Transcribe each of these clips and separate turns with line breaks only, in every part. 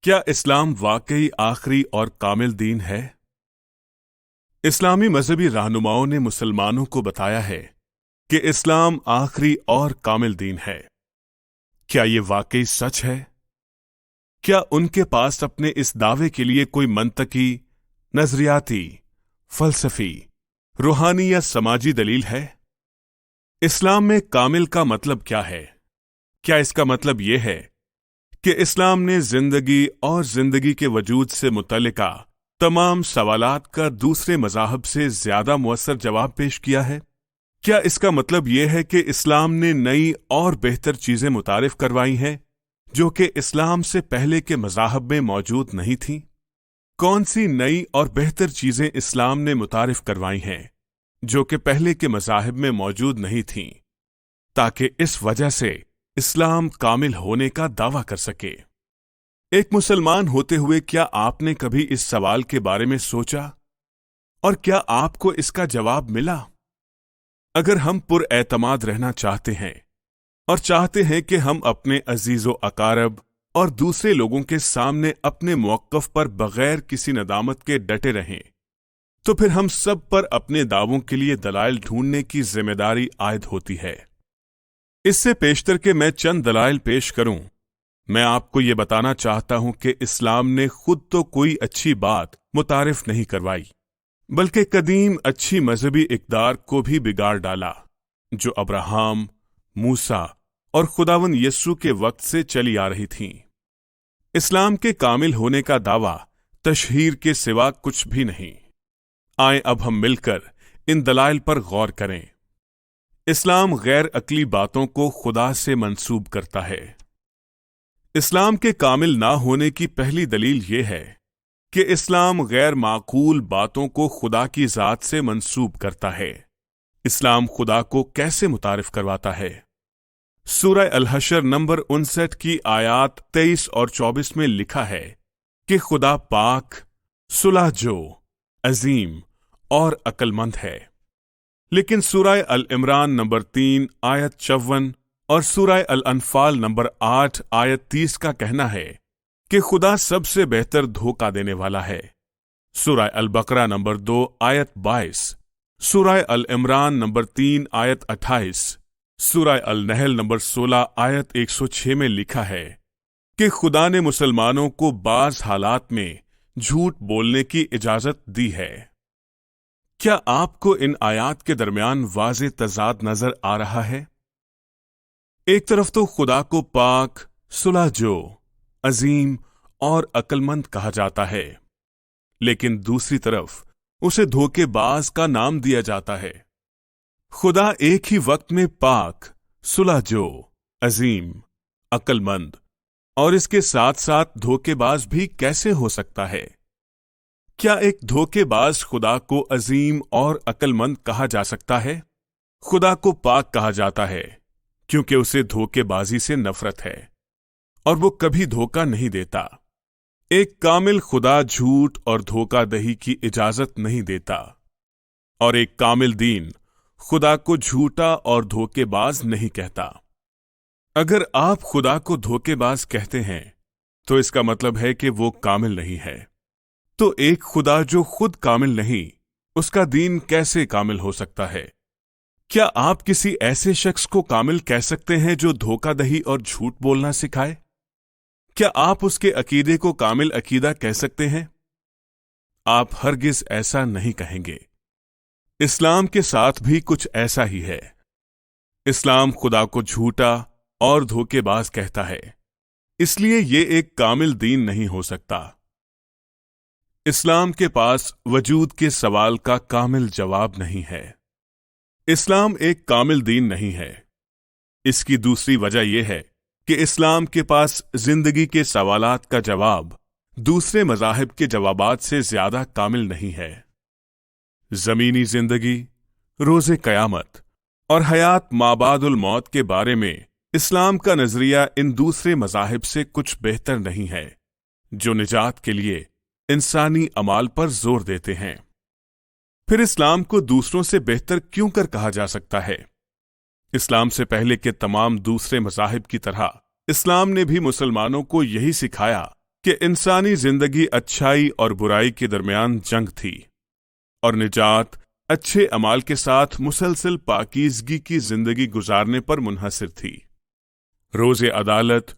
کیا اسلام واقعی آخری اور کامل دین ہے؟ اسلامی مذہبی رہنماؤں نے مسلمانوں کو بتایا ہے کہ اسلام آخری اور کامل دین ہے۔ کیا یہ واقعی سچ ہے؟ کیا ان کے پاس اپنے اس دعوے کے لیے کوئی منطقی، نظریاتی، فلسفی، روحانی یا سماجی دلیل ہے؟ اسلام میں کامل کا مطلب کیا ہے؟ کیا اس کا مطلب یہ ہے کہ اسلام نے زندگی اور زندگی کے وجود سے متعلقہ تمام سوالات کا دوسرے مذاہب سے زیادہ مؤثر جواب پیش کیا ہے؟ کیا اس کا مطلب یہ ہے کہ اسلام نے نئی اور بہتر چیزیں متعارف کروائی ہیں جو کہ اسلام سے پہلے کے مذاہب میں موجود نہیں تھیں؟ کون سی نئی اور بہتر چیزیں اسلام نے متعارف کروائی ہیں جو کہ پہلے کے مذاہب میں موجود نہیں تھیں، تاکہ اس وجہ سے اسلام کامل ہونے کا دعویٰ کر سکے؟ ایک مسلمان ہوتے ہوئے کیا آپ نے کبھی اس سوال کے بارے میں سوچا؟ اور کیا آپ کو اس کا جواب ملا؟ اگر ہم پر اعتماد رہنا چاہتے ہیں اور چاہتے ہیں کہ ہم اپنے عزیز و اقارب اور دوسرے لوگوں کے سامنے اپنے موقف پر بغیر کسی ندامت کے ڈٹے رہیں، تو پھر ہم سب پر اپنے دعووں کے لیے دلائل ڈھونڈنے کی ذمہ داری عائد ہوتی ہے۔ اس سے پیشتر کہ میں چند دلائل پیش کروں، میں آپ کو یہ بتانا چاہتا ہوں کہ اسلام نے خود تو کوئی اچھی بات متعارف نہیں کروائی، بلکہ قدیم اچھی مذہبی اقدار کو بھی بگاڑ ڈالا جو ابراہیم، موسیٰ اور خداوند یسوع کے وقت سے چلی آ رہی تھیں۔ اسلام کے کامل ہونے کا دعویٰ تشہیر کے سوا کچھ بھی نہیں۔ آئیں اب ہم مل کر ان دلائل پر غور کریں۔ اسلام غیر عقلی باتوں کو خدا سے منسوب کرتا ہے۔ اسلام کے کامل نہ ہونے کی پہلی دلیل یہ ہے کہ اسلام غیر معقول باتوں کو خدا کی ذات سے منسوب کرتا ہے۔ اسلام خدا کو کیسے متعارف کرواتا ہے؟ سورہ الحشر نمبر 59 کی آیات 23 اور 24 میں لکھا ہے کہ خدا پاک، صلح جو، عظیم اور عقل مند ہے۔ لیکن سورہ العمران نمبر 3 آیت 54 اور سورہ الانفال نمبر 8 آیت 30 کا کہنا ہے کہ خدا سب سے بہتر دھوکہ دینے والا ہے۔ سورہ البقرہ نمبر 2 آیت 22، سورہ العمران نمبر 3 آیت 28، سورہ النحل نمبر 16 آیت 106 میں لکھا ہے کہ خدا نے مسلمانوں کو بعض حالات میں جھوٹ بولنے کی اجازت دی ہے۔ کیا آپ کو ان آیات کے درمیان واضح تضاد نظر آ رہا ہے؟ ایک طرف تو خدا کو پاک، صلح جو، عظیم اور عقل مند کہا جاتا ہے، لیکن دوسری طرف اسے دھوکے باز کا نام دیا جاتا ہے۔ خدا ایک ہی وقت میں پاک، صلح جو، عظیم، عقل مند اور اس کے ساتھ ساتھ دھوکے باز بھی کیسے ہو سکتا ہے؟ کیا ایک دھوکے باز خدا کو عظیم اور عقل مند کہا جا سکتا ہے؟ خدا کو پاک کہا جاتا ہے کیونکہ اسے دھوکے بازی سے نفرت ہے اور وہ کبھی دھوکہ نہیں دیتا۔ ایک کامل خدا جھوٹ اور دھوکہ دہی کی اجازت نہیں دیتا، اور ایک کامل دین خدا کو جھوٹا اور دھوکے باز نہیں کہتا۔ اگر آپ خدا کو دھوکے باز کہتے ہیں تو اس کا مطلب ہے کہ وہ کامل نہیں ہے۔ تو ایک خدا جو خود کامل نہیں، اس کا دین کیسے کامل ہو سکتا ہے؟ کیا آپ کسی ایسے شخص کو کامل کہہ سکتے ہیں جو دھوکہ دہی اور جھوٹ بولنا سکھائے؟ کیا آپ اس کے عقیدے کو کامل عقیدہ کہہ سکتے ہیں؟ آپ ہرگز ایسا نہیں کہیں گے۔ اسلام کے ساتھ بھی کچھ ایسا ہی ہے۔ اسلام خدا کو جھوٹا اور دھوکے باز کہتا ہے، اس لیے یہ ایک کامل دین نہیں ہو سکتا۔ اسلام کے پاس وجود کے سوال کا کامل جواب نہیں ہے۔ اسلام ایک کامل دین نہیں ہے۔ اس کی دوسری وجہ یہ ہے کہ اسلام کے پاس زندگی کے سوالات کا جواب دوسرے مذاہب کے جوابات سے زیادہ کامل نہیں ہے۔ زمینی زندگی، روز قیامت اور حیات مابعد الموت کے بارے میں اسلام کا نظریہ ان دوسرے مذاہب سے کچھ بہتر نہیں ہے جو نجات کے لیے انسانی اعمال پر زور دیتے ہیں۔ پھر اسلام کو دوسروں سے بہتر کیوں کر کہا جا سکتا ہے؟ اسلام سے پہلے کے تمام دوسرے مذاہب کی طرح اسلام نے بھی مسلمانوں کو یہی سکھایا کہ انسانی زندگی اچھائی اور برائی کے درمیان جنگ تھی، اور نجات اچھے اعمال کے ساتھ مسلسل پاکیزگی کی زندگی گزارنے پر منحصر تھی۔ روز عدالت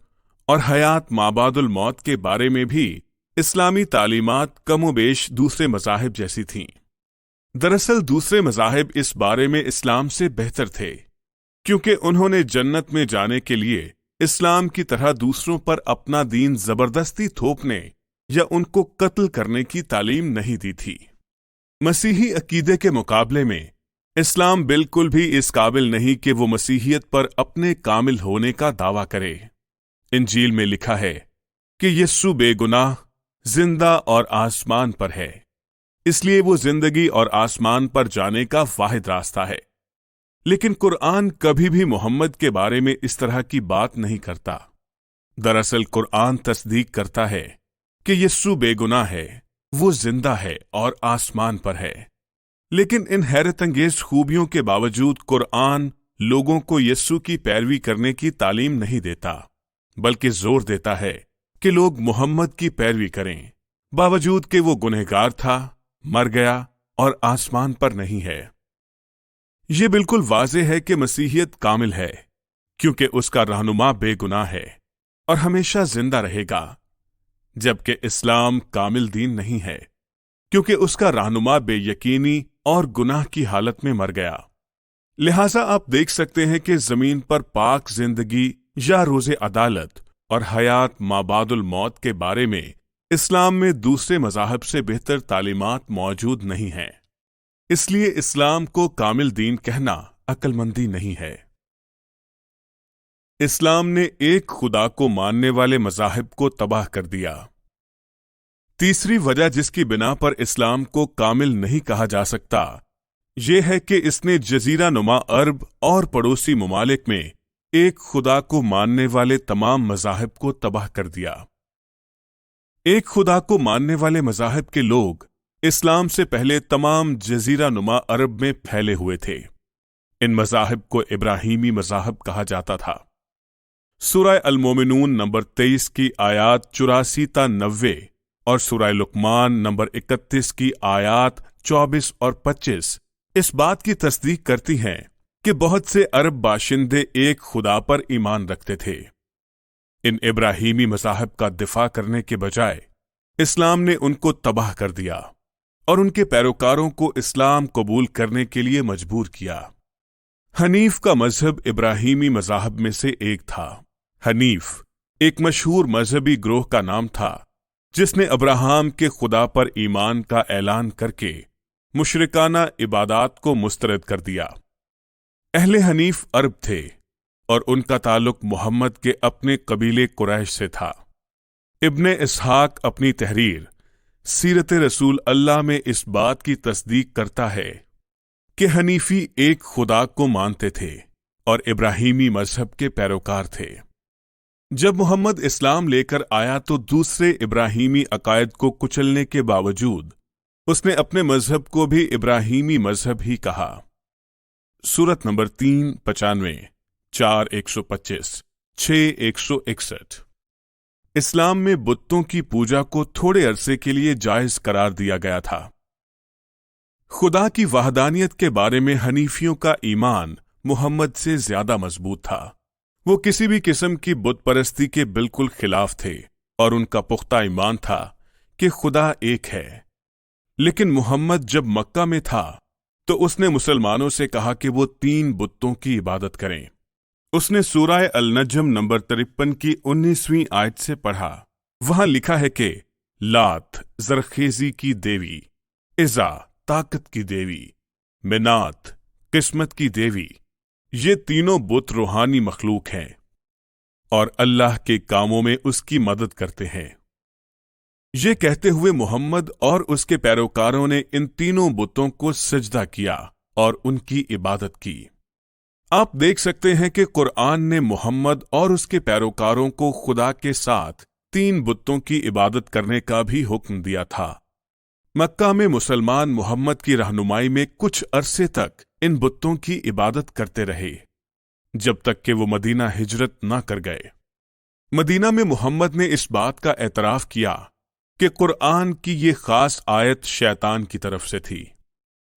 اور حیات مابعد الموت کے بارے میں بھی اسلامی تعلیمات کم و بیش دوسرے مذاہب جیسی تھیں۔ دراصل دوسرے مذاہب اس بارے میں اسلام سے بہتر تھے، کیونکہ انہوں نے جنت میں جانے کے لیے اسلام کی طرح دوسروں پر اپنا دین زبردستی تھوپنے یا ان کو قتل کرنے کی تعلیم نہیں دی تھی۔ مسیحی عقیدے کے مقابلے میں اسلام بالکل بھی اس قابل نہیں کہ وہ مسیحیت پر اپنے کامل ہونے کا دعویٰ کرے۔ انجیل میں لکھا ہے کہ یسوع بے گناہ، زندہ اور آسمان پر ہے، اس لیے وہ زندگی اور آسمان پر جانے کا واحد راستہ ہے۔ لیکن قرآن کبھی بھی محمد کے بارے میں اس طرح کی بات نہیں کرتا۔ دراصل قرآن تصدیق کرتا ہے کہ یسوع بے گناہ ہے، وہ زندہ ہے اور آسمان پر ہے۔ لیکن ان حیرت انگیز خوبیوں کے باوجود قرآن لوگوں کو یسوع کی پیروی کرنے کی تعلیم نہیں دیتا، بلکہ زور دیتا ہے کہ لوگ محمد کی پیروی کریں، باوجود کہ وہ گنہگار تھا، مر گیا اور آسمان پر نہیں ہے۔ یہ بالکل واضح ہے کہ مسیحیت کامل ہے، کیونکہ اس کا رہنما بے گناہ ہے اور ہمیشہ زندہ رہے گا، جبکہ اسلام کامل دین نہیں ہے، کیونکہ اس کا رہنما بے یقینی اور گناہ کی حالت میں مر گیا۔ لہٰذا آپ دیکھ سکتے ہیں کہ زمین پر پاک زندگی یا روز عدالت اور حیات مابعد الموت کے بارے میں اسلام میں دوسرے مذاہب سے بہتر تعلیمات موجود نہیں ہیں۔ اس لیے اسلام کو کامل دین کہنا عقل مندی نہیں ہے۔ اسلام نے ایک خدا کو ماننے والے مذاہب کو تباہ کر دیا۔ تیسری وجہ جس کی بنا پر اسلام کو کامل نہیں کہا جا سکتا، یہ ہے کہ اس نے جزیرہ نما عرب اور پڑوسی ممالک میں ایک خدا کو ماننے والے تمام مذاہب کو تباہ کر دیا۔ ایک خدا کو ماننے والے مذاہب کے لوگ اسلام سے پہلے تمام جزیرہ نما عرب میں پھیلے ہوئے تھے۔ ان مذاہب کو ابراہیمی مذاہب کہا جاتا تھا۔ سورہ المومنون نمبر 23 کی آیات 84 تا 90 اور سورہ لقمان نمبر 31 کی آیات 24 اور 25 اس بات کی تصدیق کرتی ہیں کہ بہت سے عرب باشندے ایک خدا پر ایمان رکھتے تھے۔ ان ابراہیمی مذاہب کا دفاع کرنے کے بجائے اسلام نے ان کو تباہ کر دیا اور ان کے پیروکاروں کو اسلام قبول کرنے کے لیے مجبور کیا۔ حنیف کا مذہب ابراہیمی مذاہب میں سے ایک تھا۔ حنیف ایک مشہور مذہبی گروہ کا نام تھا جس نے ابراہام کے خدا پر ایمان کا اعلان کر کے مشرکانہ عبادات کو مسترد کر دیا۔ اہل حنیف عرب تھے اور ان کا تعلق محمد کے اپنے قبیلے قریش سے تھا۔ ابن اسحاق اپنی تحریر سیرت رسول اللہ میں اس بات کی تصدیق کرتا ہے کہ حنیفی ایک خدا کو مانتے تھے اور ابراہیمی مذہب کے پیروکار تھے۔ جب محمد اسلام لے کر آیا تو دوسرے ابراہیمی عقائد کو کچلنے کے باوجود اس نے اپنے مذہب کو بھی ابراہیمی مذہب ہی کہا۔ سورت نمبر 3 95 4 125 6 161۔ اسلام میں بتوں کی پوجا کو تھوڑے عرصے کے لیے جائز قرار دیا گیا تھا۔ خدا کی وحدانیت کے بارے میں حنیفیوں کا ایمان محمد سے زیادہ مضبوط تھا۔ وہ کسی بھی قسم کی بت پرستی کے بالکل خلاف تھے اور ان کا پختہ ایمان تھا کہ خدا ایک ہے۔ لیکن محمد جب مکہ میں تھا تو اس نے مسلمانوں سے کہا کہ وہ 3 بتوں کی عبادت کریں۔ اس نے سورہ النجم نمبر 53 کی 19ویں آیت سے پڑھا۔ وہاں لکھا ہے کہ لات زرخیزی کی دیوی، عزا طاقت کی دیوی، منات قسمت کی دیوی، یہ تینوں بت روحانی مخلوق ہیں اور اللہ کے کاموں میں اس کی مدد کرتے ہیں۔ یہ کہتے ہوئے محمد اور اس کے پیروکاروں نے ان تینوں بتوں کو سجدہ کیا اور ان کی عبادت کی۔ آپ دیکھ سکتے ہیں کہ قرآن نے محمد اور اس کے پیروکاروں کو خدا کے ساتھ 3 بتوں کی عبادت کرنے کا بھی حکم دیا تھا۔ مکہ میں مسلمان محمد کی رہنمائی میں کچھ عرصے تک ان بتوں کی عبادت کرتے رہے، جب تک کہ وہ مدینہ ہجرت نہ کر گئے۔ مدینہ میں محمد نے اس بات کا اعتراف کیا کہ قرآن کی یہ خاص آیت شیطان کی طرف سے تھی۔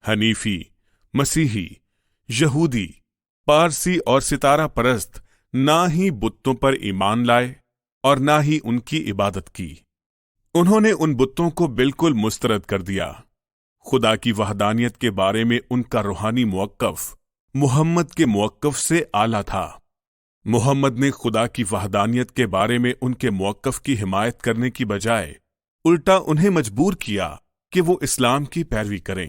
حنیفی، مسیحی، یہودی، پارسی اور ستارہ پرست نہ ہی بتوں پر ایمان لائے اور نہ ہی ان کی عبادت کی۔ انہوں نے ان بتوں کو بالکل مسترد کر دیا۔ خدا کی وحدانیت کے بارے میں ان کا روحانی موقف محمد کے موقف سے اعلیٰ تھا۔ محمد نے خدا کی وحدانیت کے بارے میں ان کے موقف کی حمایت کرنے کی بجائے الٹا انہیں مجبور کیا کہ وہ اسلام کی پیروی کریں۔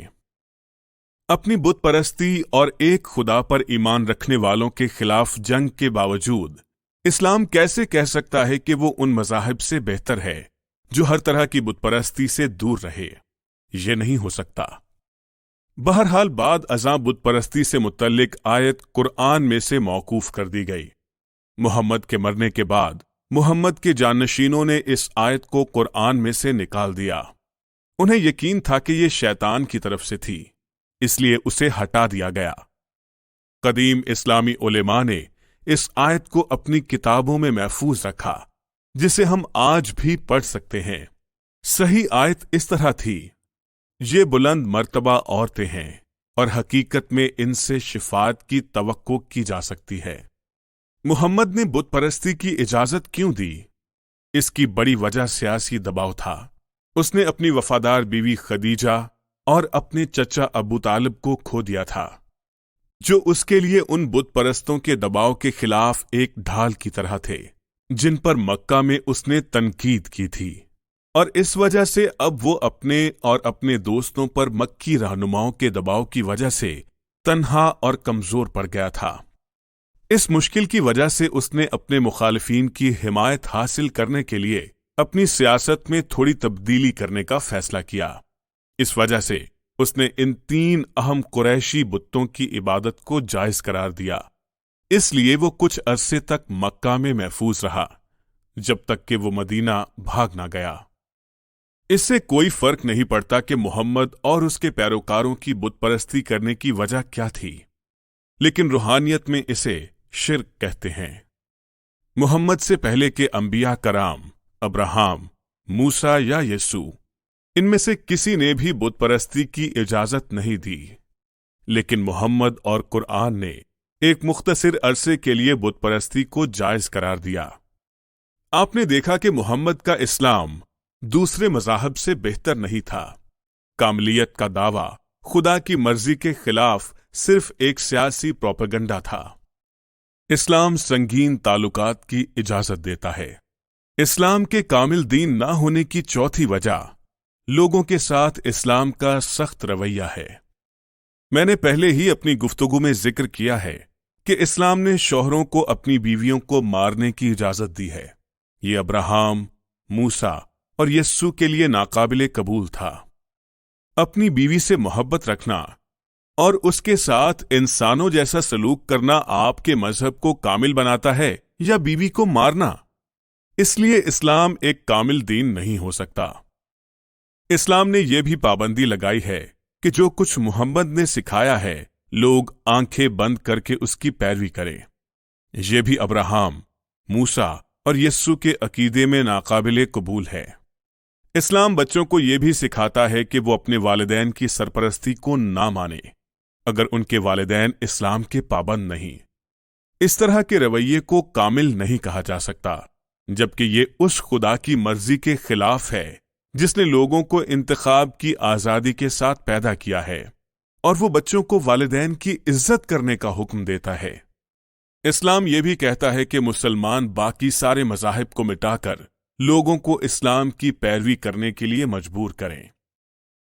اپنی بت پرستی اور ایک خدا پر ایمان رکھنے والوں کے خلاف جنگ کے باوجود اسلام کیسے کہہ سکتا ہے کہ وہ ان مذاہب سے بہتر ہے جو ہر طرح کی بت پرستی سے دور رہے؟ یہ نہیں ہو سکتا۔ بہرحال بعد ازاں بت پرستی سے متعلق آیت قرآن میں سے موقوف کر دی گئی۔ محمد کے مرنے کے بعد محمد کے جانشینوں نے اس آیت کو قرآن میں سے نکال دیا۔ انہیں یقین تھا کہ یہ شیطان کی طرف سے تھی، اس لیے اسے ہٹا دیا گیا۔ قدیم اسلامی علماء نے اس آیت کو اپنی کتابوں میں محفوظ رکھا، جسے ہم آج بھی پڑھ سکتے ہیں۔ صحیح آیت اس طرح تھی: یہ بلند مرتبہ عورتیں ہیں اور حقیقت میں ان سے شفاعت کی توقع کی جا سکتی ہے۔ محمد نے بت پرستی کی اجازت کیوں دی؟ اس کی بڑی وجہ سیاسی دباؤ تھا۔ اس نے اپنی وفادار بیوی خدیجہ اور اپنے چچا ابو طالب کو کھو دیا تھا، جو اس کے لیے ان بت پرستوں کے دباؤ کے خلاف ایک ڈھال کی طرح تھے جن پر مکہ میں اس نے تنقید کی تھی، اور اس وجہ سے اب وہ اپنے اور اپنے دوستوں پر مکی رہنماؤں کے دباؤ کی وجہ سے تنہا اور کمزور پڑ گیا تھا۔ اس مشکل کی وجہ سے اس نے اپنے مخالفین کی حمایت حاصل کرنے کے لیے اپنی سیاست میں تھوڑی تبدیلی کرنے کا فیصلہ کیا۔ اس وجہ سے اس نے ان 3 اہم قریشی بتوں کی عبادت کو جائز قرار دیا۔ اس لیے وہ کچھ عرصے تک مکہ میں محفوظ رہا، جب تک کہ وہ مدینہ بھاگ نہ گیا۔ اس سے کوئی فرق نہیں پڑتا کہ محمد اور اس کے پیروکاروں کی بت پرستی کرنے کی وجہ کیا تھی، لیکن روحانیت میں اسے شرک کہتے ہیں۔ محمد سے پہلے کے انبیاء کرام، ابراہیم، موسیٰ یا یسوع، ان میں سے کسی نے بھی بت پرستی کی اجازت نہیں دی، لیکن محمد اور قرآن نے ایک مختصر عرصے کے لیے بت پرستی کو جائز قرار دیا۔ آپ نے دیکھا کہ محمد کا اسلام دوسرے مذاہب سے بہتر نہیں تھا۔ کاملیت کا دعویٰ خدا کی مرضی کے خلاف صرف ایک سیاسی پروپیگنڈا تھا۔ اسلام سنگین تعلقات کی اجازت دیتا ہے۔ اسلام کے کامل دین نہ ہونے کی چوتھی وجہ لوگوں کے ساتھ اسلام کا سخت رویہ ہے۔ میں نے پہلے ہی اپنی گفتگو میں ذکر کیا ہے کہ اسلام نے شوہروں کو اپنی بیویوں کو مارنے کی اجازت دی ہے۔ یہ ابراہیم، موسیٰ اور یسوع کے لیے ناقابل قبول تھا۔ اپنی بیوی سے محبت رکھنا اور اس کے ساتھ انسانوں جیسا سلوک کرنا آپ کے مذہب کو کامل بناتا ہے یا بیوی کو مارنا؟ اس لیے اسلام ایک کامل دین نہیں ہو سکتا۔ اسلام نے یہ بھی پابندی لگائی ہے کہ جو کچھ محمد نے سکھایا ہے لوگ آنکھیں بند کر کے اس کی پیروی کریں۔ یہ بھی ابراہیم، موسیٰ اور یسوع کے عقیدے میں ناقابل قبول ہے۔ اسلام بچوں کو یہ بھی سکھاتا ہے کہ وہ اپنے والدین کی سرپرستی کو نہ مانیں اگر ان کے والدین اسلام کے پابند نہیں۔ اس طرح کے رویے کو کامل نہیں کہا جا سکتا، جبکہ یہ اس خدا کی مرضی کے خلاف ہے جس نے لوگوں کو انتخاب کی آزادی کے ساتھ پیدا کیا ہے، اور وہ بچوں کو والدین کی عزت کرنے کا حکم دیتا ہے۔ اسلام یہ بھی کہتا ہے کہ مسلمان باقی سارے مذاہب کو مٹا کر لوگوں کو اسلام کی پیروی کرنے کے لیے مجبور کریں۔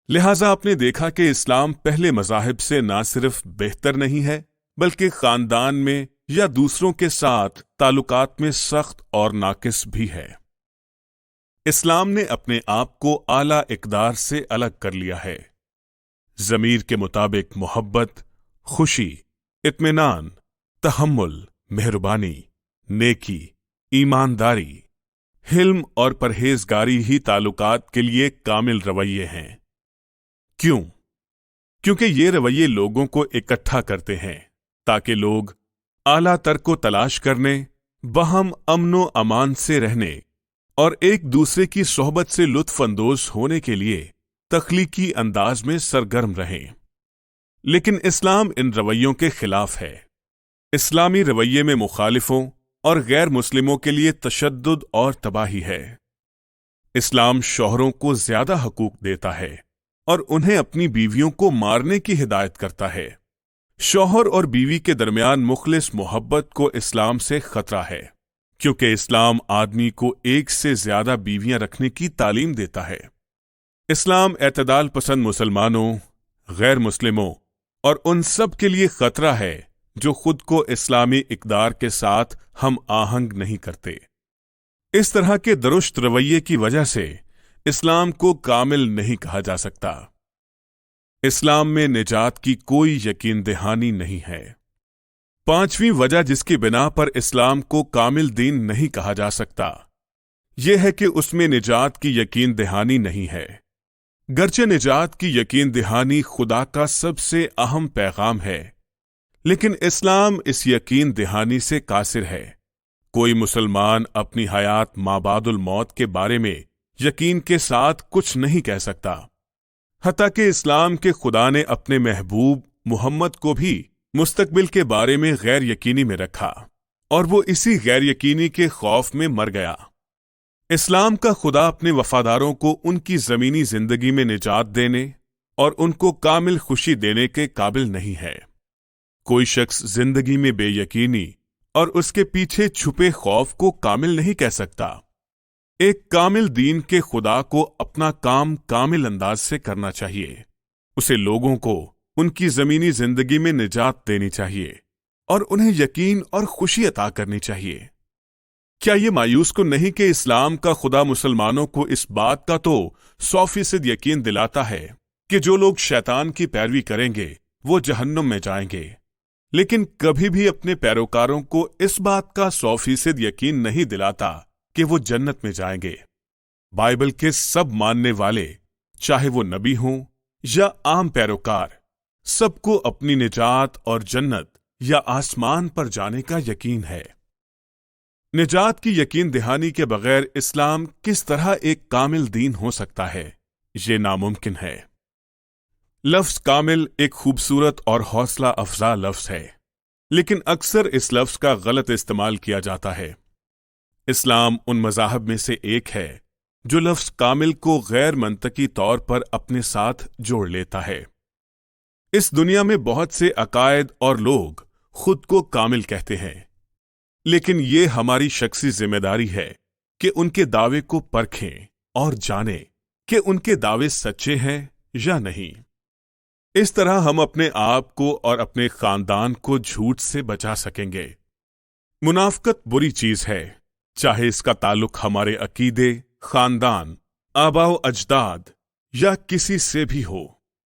لہٰذا آپ نے دیکھا کہ اسلام پہلے مذاہب سے نہ صرف بہتر نہیں ہے بلکہ خاندان میں یا دوسروں کے ساتھ تعلقات میں سخت اور ناقص بھی ہے۔ اسلام نے اپنے آپ کو اعلیٰ اقدار سے الگ کر لیا ہے۔ ضمیر کے مطابق محبت، خوشی، اطمینان، تحمل، مہربانی، نیکی، ایمانداری، حلم اور پرہیزگاری ہی تعلقات کے لیے کامل رویے ہیں۔ کیوں؟ کیونکہ یہ رویے لوگوں کو اکٹھا کرتے ہیں تاکہ لوگ اعلیٰ تر کو تلاش کرنے باہم امن و امان سے رہنے اور ایک دوسرے کی صحبت سے لطف اندوز ہونے کے لیے تخلیقی انداز میں سرگرم رہیں۔ لیکن اسلام ان رویوں کے خلاف ہے۔ اسلامی رویے میں مخالفوں اور غیر مسلموں کے لیے تشدد اور تباہی ہے۔ اسلام شوہروں کو زیادہ حقوق دیتا ہے اور انہیں اپنی بیویوں کو مارنے کی ہدایت کرتا ہے۔ شوہر اور بیوی کے درمیان مخلص محبت کو اسلام سے خطرہ ہے، کیونکہ اسلام آدمی کو ایک سے زیادہ بیویاں رکھنے کی تعلیم دیتا ہے۔ اسلام اعتدال پسند مسلمانوں، غیر مسلموں اور ان سب کے لیے خطرہ ہے جو خود کو اسلامی اقدار کے ساتھ ہم آہنگ نہیں کرتے۔ اس طرح کے درست رویے کی وجہ سے اسلام کو کامل نہیں کہا جا سکتا۔ اسلام میں نجات کی کوئی یقین دہانی نہیں ہے۔ پانچویں وجہ جس کی بنا پر اسلام کو کامل دین نہیں کہا جا سکتا، یہ ہے کہ اس میں نجات کی یقین دہانی نہیں ہے۔ گرچہ نجات کی یقین دہانی خدا کا سب سے اہم پیغام ہے، لیکن اسلام اس یقین دہانی سے قاصر ہے۔ کوئی مسلمان اپنی حیات مابعد الموت کے بارے میں یقین کے ساتھ کچھ نہیں کہہ سکتا، حتیٰ کہ اسلام کے خدا نے اپنے محبوب محمد کو بھی مستقبل کے بارے میں غیر یقینی میں رکھا، اور وہ اسی غیر یقینی کے خوف میں مر گیا۔ اسلام کا خدا اپنے وفاداروں کو ان کی زمینی زندگی میں نجات دینے اور ان کو کامل خوشی دینے کے قابل نہیں ہے۔ کوئی شخص زندگی میں بے یقینی اور اس کے پیچھے چھپے خوف کو کامل نہیں کہہ سکتا۔ ایک کامل دین کے خدا کو اپنا کام کامل انداز سے کرنا چاہیے۔ اسے لوگوں کو ان کی زمینی زندگی میں نجات دینی چاہیے اور انہیں یقین اور خوشی عطا کرنی چاہیے۔ کیا یہ مایوس کن نہیں کہ اسلام کا خدا مسلمانوں کو اس بات کا تو 100% یقین دلاتا ہے کہ جو لوگ شیطان کی پیروی کریں گے وہ جہنم میں جائیں گے، لیکن کبھی بھی اپنے پیروکاروں کو اس بات کا 100% یقین نہیں دلاتا کہ وہ جنت میں جائیں گے۔ بائبل کے سب ماننے والے، چاہے وہ نبی ہوں یا عام پیروکار، سب کو اپنی نجات اور جنت یا آسمان پر جانے کا یقین ہے۔ نجات کی یقین دہانی کے بغیر اسلام کس طرح ایک کامل دین ہو سکتا ہے؟ یہ ناممکن ہے۔ لفظ کامل ایک خوبصورت اور حوصلہ افزا لفظ ہے، لیکن اکثر اس لفظ کا غلط استعمال کیا جاتا ہے۔ اسلام ان مذاہب میں سے ایک ہے جو لفظ کامل کو غیر منطقی طور پر اپنے ساتھ جوڑ لیتا ہے۔ اس دنیا میں بہت سے عقائد اور لوگ خود کو کامل کہتے ہیں، لیکن یہ ہماری شخصی ذمہ داری ہے کہ ان کے دعوے کو پرکھیں اور جانیں کہ ان کے دعوے سچے ہیں یا نہیں۔ اس طرح ہم اپنے آپ کو اور اپنے خاندان کو جھوٹ سے بچا سکیں گے۔ منافقت بری چیز ہے، چاہے اس کا تعلق ہمارے عقیدے، خاندان، آباء و اجداد یا کسی سے بھی ہو۔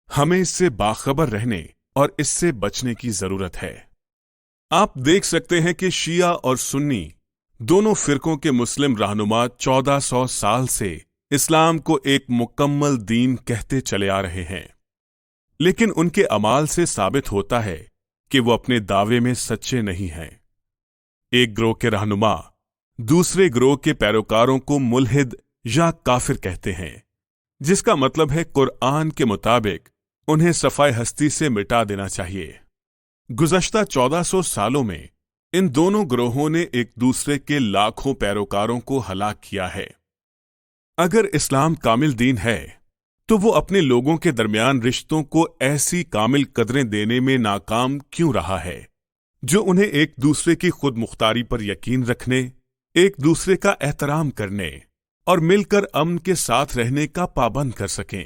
ہمیں اس سے باخبر رہنے اور اس سے بچنے کی ضرورت ہے۔ آپ دیکھ سکتے ہیں کہ شیعہ اور سنی دونوں فرقوں کے مسلم رہنما 1400 سال سے اسلام کو ایک مکمل دین کہتے چلے آ رہے ہیں، لیکن ان کے اعمال سے ثابت ہوتا ہے کہ وہ اپنے دعوے میں سچے نہیں ہیں۔ ایک گروہ کے رہنما دوسرے گروہ کے پیروکاروں کو ملحد یا کافر کہتے ہیں، جس کا مطلب ہے قرآن کے مطابق انہیں صفائے ہستی سے مٹا دینا چاہیے۔ گزشتہ 1400 سالوں میں ان دونوں گروہوں نے ایک دوسرے کے لاکھوں پیروکاروں کو ہلاک کیا ہے۔ اگر اسلام کامل دین ہے تو وہ اپنے لوگوں کے درمیان رشتوں کو ایسی کامل قدریں دینے میں ناکام کیوں رہا ہے جو انہیں ایک دوسرے کی خود مختاری پر یقین رکھنے، ایک دوسرے کا احترام کرنے اور مل کر امن کے ساتھ رہنے کا پابند کر سکیں؟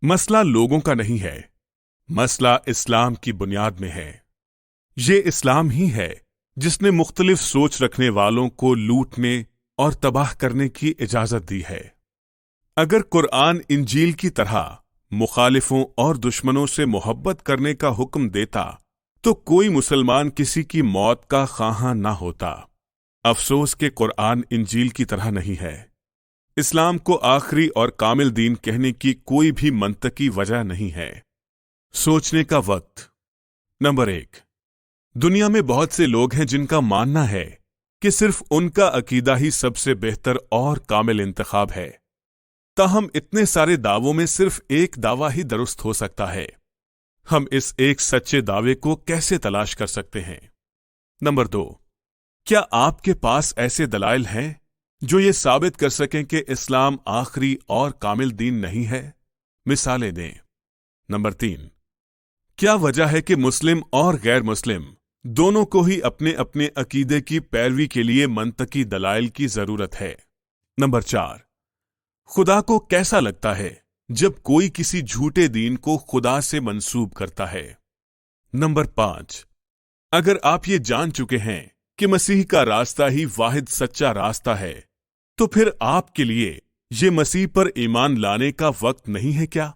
مسئلہ لوگوں کا نہیں ہے، مسئلہ اسلام کی بنیاد میں ہے۔ یہ اسلام ہی ہے جس نے مختلف سوچ رکھنے والوں کو لوٹنے اور تباہ کرنے کی اجازت دی ہے۔ اگر قرآن انجیل کی طرح مخالفوں اور دشمنوں سے محبت کرنے کا حکم دیتا تو کوئی مسلمان کسی کی موت کا خواہاں نہ ہوتا۔ افسوس کہ قرآن انجیل کی طرح نہیں ہے۔ اسلام کو آخری اور کامل دین کہنے کی کوئی بھی منطقی وجہ نہیں ہے۔ سوچنے کا وقت۔ نمبر 1، دنیا میں بہت سے لوگ ہیں جن کا ماننا ہے کہ صرف ان کا عقیدہ ہی سب سے بہتر اور کامل انتخاب ہے، تاہم اتنے سارے دعووں میں صرف ایک دعویٰ ہی درست ہو سکتا ہے۔ ہم اس ایک سچے دعوے کو کیسے تلاش کر سکتے ہیں؟ نمبر 2، کیا آپ کے پاس ایسے دلائل ہیں جو یہ ثابت کر سکیں کہ اسلام آخری اور کامل دین نہیں ہے؟ مثالیں دیں۔ نمبر 3، کیا وجہ ہے کہ مسلم اور غیر مسلم دونوں کو ہی اپنے اپنے عقیدے کی پیروی کے لیے منطقی دلائل کی ضرورت ہے؟ نمبر 4، خدا کو کیسا لگتا ہے جب کوئی کسی جھوٹے دین کو خدا سے منسوب کرتا ہے؟ نمبر 5، اگر آپ یہ جان چکے ہیں کہ مسیح کا راستہ ہی واحد سچا راستہ ہے، تو پھر آپ کے لیے یہ مسیح پر ایمان لانے کا وقت نہیں ہے کیا؟